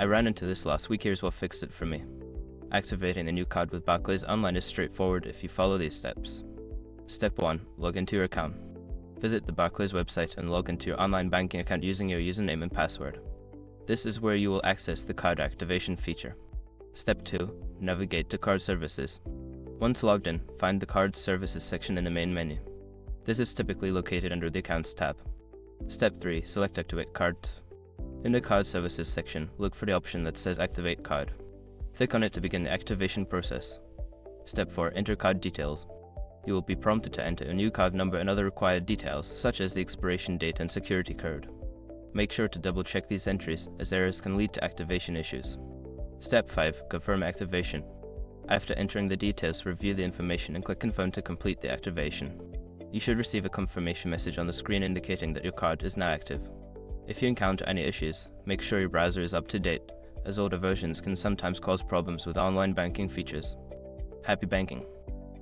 I ran into this last week. Here's what fixed it for me. Activating a new card with Barclays Online is straightforward if you follow these steps. Step 1. Log into your account. Visit the Barclays website and log into your online banking account using your username and password. This is where you will access the card activation feature. Step 2. Navigate to Card Services. Once logged in, find the Card Services section in the main menu. This is typically located under the Accounts tab. Step 3. Select Activate Card. In the Card Services section, look for the option that says Activate Card. Click on it to begin the activation process. Step 4. Enter card details. You will be prompted to enter a new card number and other required details, such as the expiration date and security code. Make sure to double-check these entries, as errors can lead to activation issues. Step 5. Confirm activation. After entering the details, review the information and click Confirm to complete the activation. You should receive a confirmation message on the screen indicating that your card is now active. If you encounter any issues, make sure your browser is up to date, as older versions can sometimes cause problems with online banking features. Happy banking!